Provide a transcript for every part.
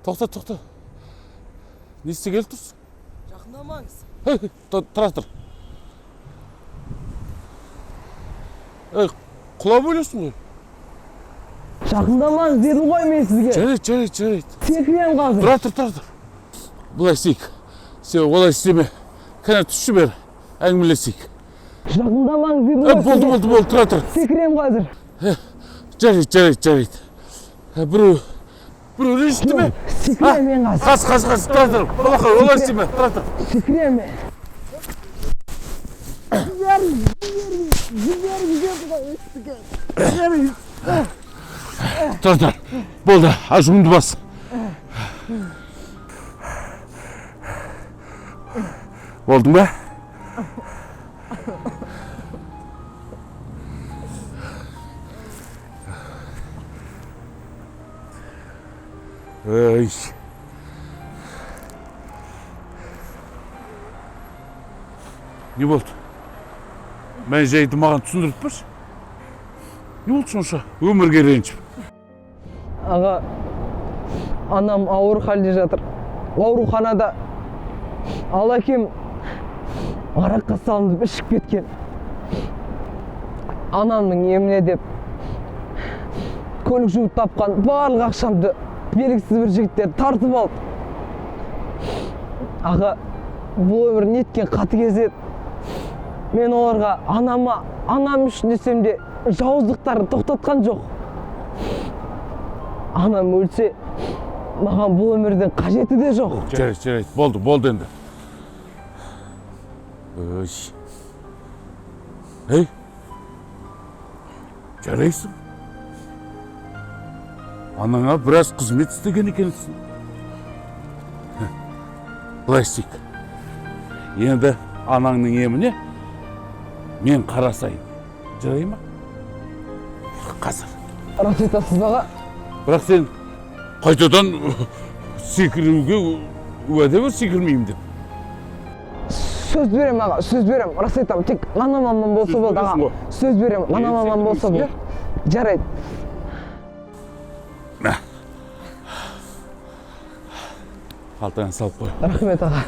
Тоқта. Не істегелі тұрсың? Жақындамаңыз. Тұра тұр. Құлап өлесің ғой. Жақындамаңыз дедім ғой мен сізге. Жарайды. Секірем қазір. Тұра тұр. Бұлай істейік. Сен олай істеме. Кәне түсші бері. Әңгімелесейік. Жақындамаңыз дедім ғой сізге. Болды. Тұра тұр. Секірем қазір. Жарайды. Біреу ренжітті ме? Секірем мен қазір. Қас. Тұра тұр. Балақай, олай істеме. Тұра тұр. Секірем мен. Тұр. Болды. Ажымды бас. Болдың ба? Ой. Не болды? Мен жайды маған түсіндіріп берші. Не болды сонша? Өмірге ренжіп. Аға, анам ауыр халде жатыр. Ауруханада. Ал әкем араққа салынып ішіп кеткен. Анамның еміне деп көлік жуып тапқан барлық ақшамды белгісіз бір жігіттер тартып алды. Аға, бұл өмір неткен қатыгез еді. Мен оларға анам үшін десем де жауыздықтарын тоқтатқан жоқ. Анам өлсе, маған бұл өмірдің қажеті де жоқ. Жарайды. Болды енді. Ей, жарайсың. Анаңа біраз қызмет істеген екенсің. Былай істейік. Енді анаңның еміне мен қарасайын. Жарай ма? Қазір. Рас айтасыз аға. Бірақ сен қайтадан секіруге уәде бер, секірмеймін деп. Сөз берем аға, сөз берем. Рас айтамын, тек анам аман болса болды аға. Сөз берем, анам аман болса болды. Жарайды. Қалтаңа салып қой. Рахмет аға.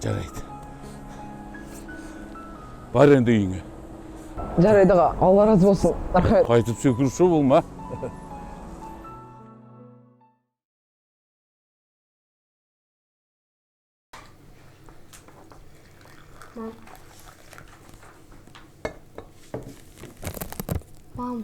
Жарайды. Бар енді үйіңе. Жарайды аға, Алла разы болсын. Рахмет. Қайтып секіруші болма. Мам.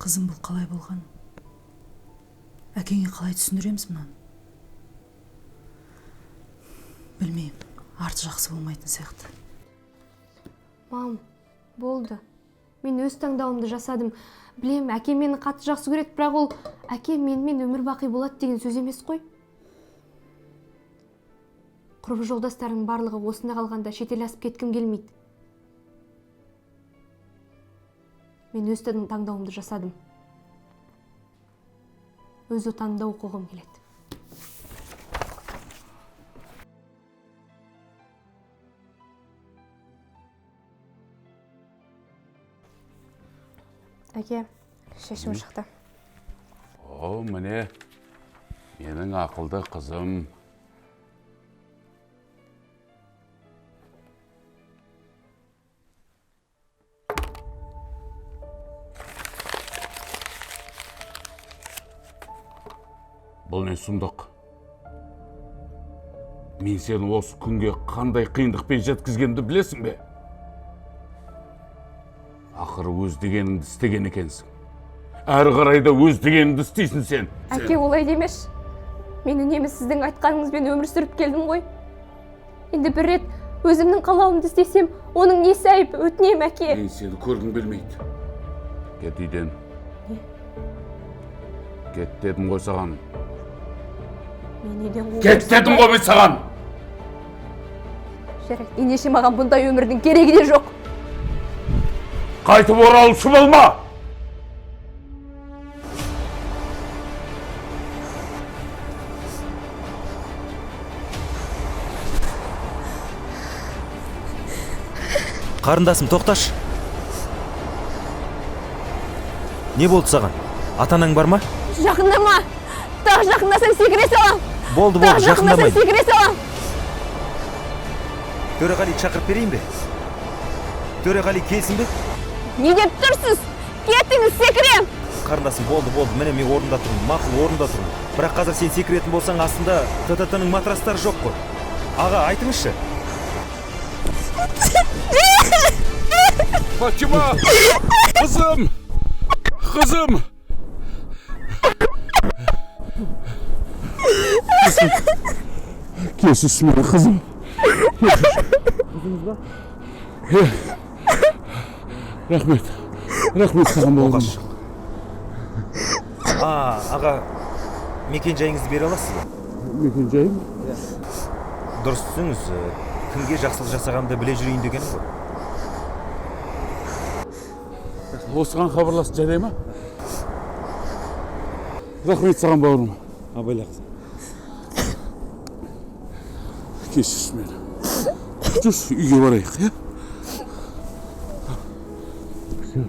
Қызым, бұл қалай болған? Әкеңе қалай түсіндіреміз мұнан? Білмеймін, арты жақсы болмайтын сияқты. Мам, болды. Мен өз таңдауымды жасадым. Білем, әкем мені қатты жақсы көреді, бірақ ол әкем менімен өмір бақи болады деген сөз емес қой. Құрбы жолдастарының барлығы осында қалғанда шетел асып кеткім келмейді. Мен өз таңдауымды жасадым. Өз отанымда оқуғым келеді. Әке, шешім шықты. О, міне, менің ақылды қызым. Бұл не сұмдық? Мен сені осы күнге қандай қиындықпен жеткізгенімді білесің бе? Ақыры өз дегеніңді істеген екенсің. Әрі қарай да өз дегеніңді істейсің сен. Әке, олай демеш. Мен үнемі сіздің айтқаныңызбен өмір сүріп келдім ғой. Енді бір рет өзімнің қалауымды істесем, оның несі айып? Өтінем, әке. Мен сені көргім келмейді. Кет үйден. Не? Кет дедім ғой саған. Мен үйден қуып Кет дедім ғой мен саған. Жарайды, ендеше маған бұндай өмірдің керегі де жоқ. қайтып оралушы болма. Қарындасым, тоқташ. Не болды саған? Атанаң бар ма? Жақындама. Тағы жақындасаң секіре салам. Болды, Тағы жақындасаң жақындамайын. секіре салам. Төреғали шақырып берейін бе? Төреғали келсін бе? Не деп тұрсыз? Кетіңіз, секірем. Қарындасым, болды, міне мен орында тұрмын, мақұл орында тұрмын. Бірақ қазір сен секіретін болсаң, астында ТТТ-ның матрастары жоқ қой. Аға, айтыңызшы. Фатима! Қызым! Қызым! Кешірші мені, қызым. Рахмет. Рахмет саған болғым. Аға, мекен жайыңызды бере аласыз ба? Мекен жайым? Дұрыс түсіңіз, кімге жақсылық жасағанды біле жүрейін дегенім ғой. Осыған хабарласып жарай ма? Рахмет саған бауырым. Абайла қызым. Кешірші мені. Жүрші, үйге барайық, е? Жүр.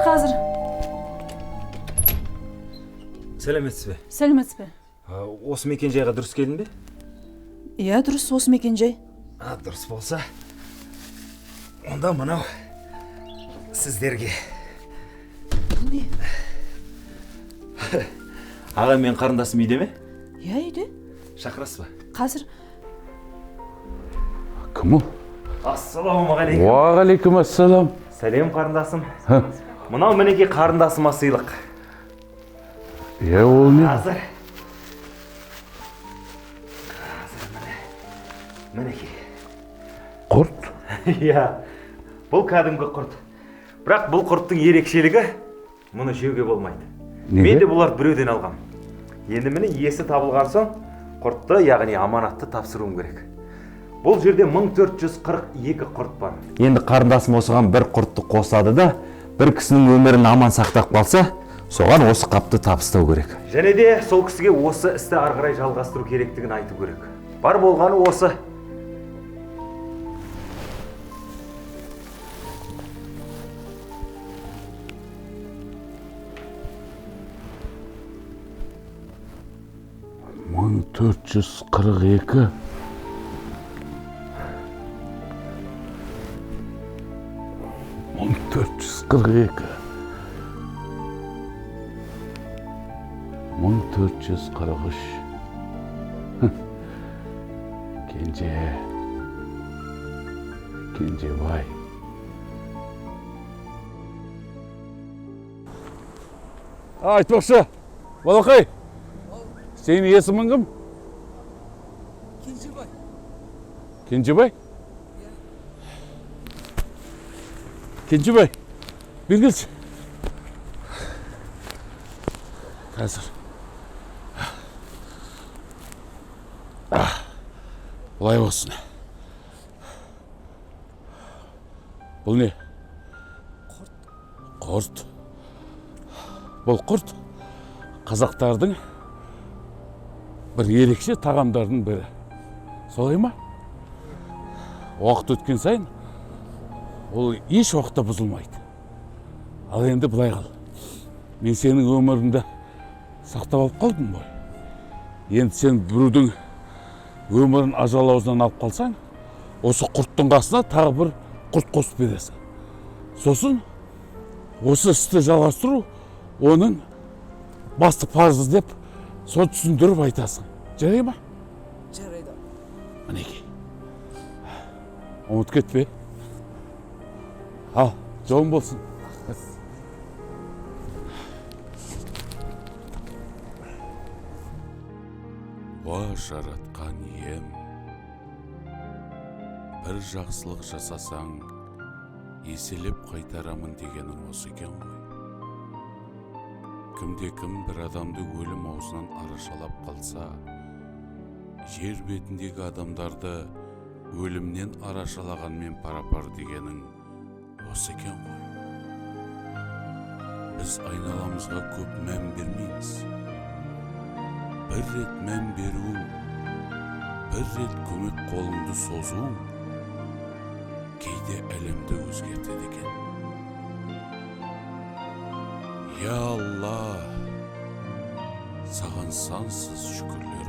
Қазір. Сәлеметсіз бе? Сәлеметсіз бе? Осы мекен жайға дұрыс келдің бе? Иә, дұрыс, осы мекен жай. Дұрыс болса, онда мынау сіздерге. Не? Аға, мен қарындасым үйде ме? Иә, үйде. Шақырасыз ба? Қазір. Кім ол? Ассалаумағалейкум. Уағалейкум ассалам. Сәлем қарындасым. Мынау мінеке қарындасыма сыйлық. Е, ол не? Қазір мінеке. Құрт? Иә, бұл кәдімгі құрт. Бірақ бұл құрттың ерекшелігі, мұны жеуге болмайды. Неге? Мен де бұларды біреуден алғам. Енді міне иесі табылған соң, құртты, яғни аманатты тапсыруым керек. Бұл жерде 1442 құрт бар. Енді қарындасым осыған бір құртты қосады да, бір кісінің өмірін аман сақтап қалса, соған осы қапты табыстау керек. Және де сол кісіге осы істі ары қарай жалғастыру керектігін айту керек. Бар болғаны осы. Мың 442. Мың 442. 1443. Кенжебай. Айтпақшы, балақай, сенің есімің кім? Кенжебай. Кенжебай? Кенжебай, бері келші. Қазір. Бұлай болсын. Бұл не? Құрт. Бұл құрт қазақтардың бір ерекше тағамдардың бірі. Солай ма? Уақыт өткен сайын ол еш уақытта бұзылмайды. Ал енді былай қыл. Мен сенің өміріңді сақтап алып қалдым ғой. Енді сен біреудің өмірін ажал аузынан алып қалсаң, осы құрттың қасына тағы бір құрт қосып бересің. Сосын осы істі жалғастыру оның басты парызы деп соны түсіндіріп айтасың. Жарай ма? Жарайды. Мінекей. Ұмыт кетпе. Ал, жолың болсын. Уа жаратқан ием, бір жақсылық жасасаң, еселеп қайтарамын дегенің осы екен ғой. Кімде-кім бір адамды өлім аузынан арашалап қалса, жер бетіндегі адамдарды өлімнен арашалағанмен пара-пар дегенің осы екен ғой. Біз айналамызға көп мән бермейміз. Бір рет мән беруің, бір рет көмек қолыңды созуың кейде әлемді өзгертеді екен. Я Алла, саған сансыз шүкірлер